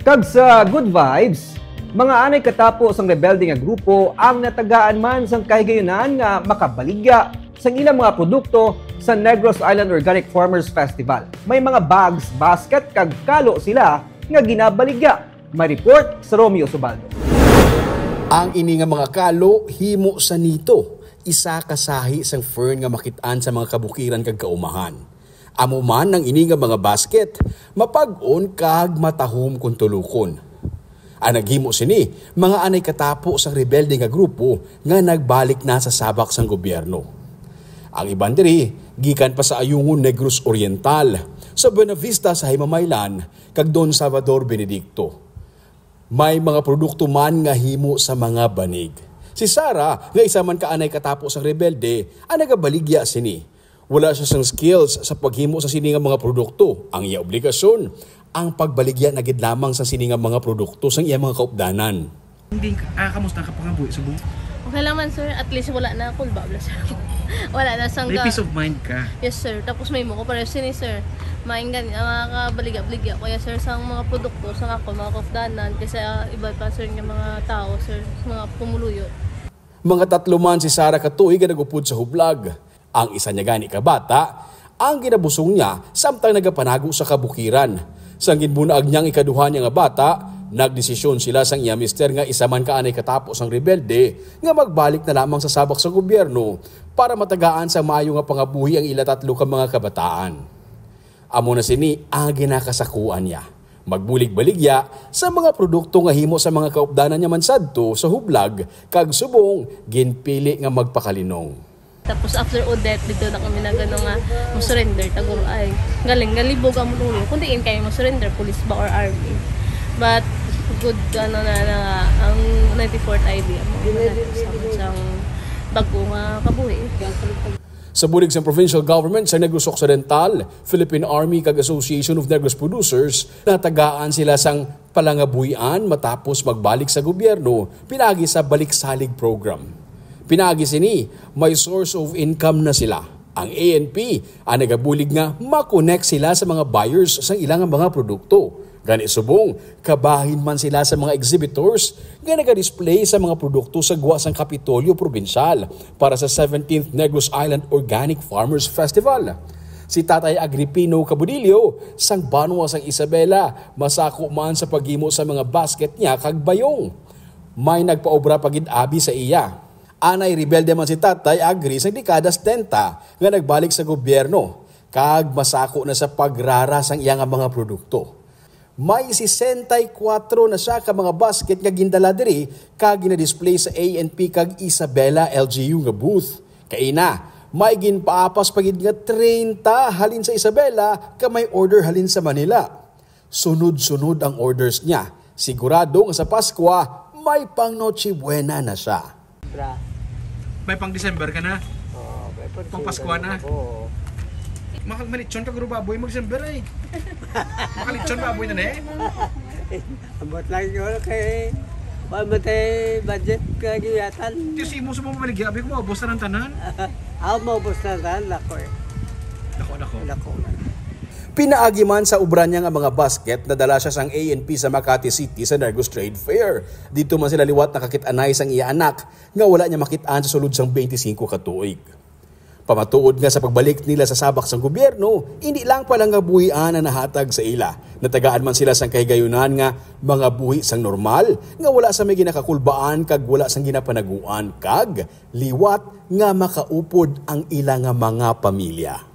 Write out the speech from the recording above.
Kag sa Good Vibes, mga anay katapos ang rebelde nga grupo ang natagaan man sang kahigayunan nga makabaligya sang ilang mga produkto sa Negros Island Organic Farmers Festival. May mga bags, basket kag kalo sila nga ginabaligya. May report sa Romeo Subaldo. Ang ini nga mga kalo himo sa nito, isa kasahi sang fern nga makitaan sa mga kabukiran kag kaumahan. Amo man ng ini nga mga basket, mapag-on kag matahom kung tulukon. Ang naghimo sini, mga anay katapo sa rebelde nga grupo nga nagbalik na sa sabak sang gobyerno. Ang iban diri, gikan pa sa Ayungon Negros Oriental, sa Buena Vista sa Himamaylan, kag Don Salvador Benedicto. May mga produkto man nga himo sa mga banig. Si Sara, nga isa man kaanay katapo sa rebelde, ang nagabaligya sini. Wala siya sang skills sa paghimo sa siningang mga produkto. Ang iya obligasyon, ang pagbaligya na gid lamang sa siningang mga produkto sa iya mga kaupdanan. Hindi kamusta ka pangabuhi sa buong? Okay lang man sir, at least wala na kulba sir. Wala na sang May peace of mind ka. Yes sir, tapos may mo ko para sini sir. Maingan makakabaligya-baligya ko sir sa mga produkto sa ako mga kaupdanan kasi iba pa sir nga mga tao sir, mga pumuluyo. Mga 3 man si Sara katuig nga nagupod sa hublag. Ang isa niya gani kabata, ang ginabusong niya samtang nagapanago sa kabukiran. Sang ginbunaag niyang ikaduha niya nga bata, nagdesisyon sila sang iya mister nga isa man kaanay katapos ang rebelde nga magbalik na lamang sa sabak sa gobyerno para matagaan sa maayo nga pangabuhi ang ila 3 ka mga kabataan. Amo na sini ang ginakasakuan niya. Magbulig-baligya sa mga produkto nga himo sa mga kaupdanan niya man sadto sa hublag kag subong ginpili nga magpakalinong. Tapos after audit dito na kami na gano'n nga mo-surrender taguro ay galing galibog ang mulo kundi in kayo mo-surrender police ba or army but good ano na ang 94th ID mo sa bago nga kabuhi. Sa bulig sa provincial government sa Negros Occidental, Philippine Army kag Association of Negros Producers, natagaan sila sang palangabuhian matapos magbalik sa gobyerno pinagi sa balik-salig program. Pinagi sini, may source of income na sila. Ang ANP ang nagabulig nga makonect sila sa mga buyers sa ilang mga produkto. Gani subong, kabahin man sila sa mga exhibitors nga nag-display sa mga produkto sa Guwa sang Kapitolyo Provincial para sa 17th Negros Island Organic Farmers Festival. Si Tatay Agripino Cabudillo, sang Banwa sang Isabela, masako man sa paghimo sa mga basket niya kag bayong. May nagpaobra pagid abi sa iya. Anay rebelde man si Tatay Agri sa dekadas 70 nga nagbalik sa gobyerno kag masako na sa pagrara sang iyang mga produkto. May 64 na siya ka mga basket nga gindala diri kag gina-display sa ANP kag Isabela LGU nga booth. Kaina, may ginpaapas pagid nga 30 halin sa Isabela ka may order halin sa Manila. Sunod-sunod ang orders niya. Sigurado nga sa Pasko may pang Noche Buena na siya. May pang December ka na? Oo, pang Pasko na? Oo. Makalitsyon ka guro baboy mag-December eh. Makalitsyon baboy na eh. Abot lang yun kay matay budget kagiyatan. Diyos imo sa mga maligya, abi ko maubos na ng tanan. Ako maubos na tanan, lako eh. Lako. Pinaagi man sa ubran niya nga mga basket, nadala siya sang ANP sa Makati City sa Negros Trade Fair. Dito man sila liwat nakakit-anay sang iya anak nga wala niya makitaan sa sulod sang 25 katuig. Pamatuod nga sa pagbalik nila sa sabak sang gobyerno, hindi lang palang nga buhian ang nahatag sa ila. Natagaan man sila sang kahigayunan nga mga buhi sang normal, nga wala sa may ginakakulbaan kag wala sang ginapanaguan kag liwat nga makaupod ang ilang mga pamilya.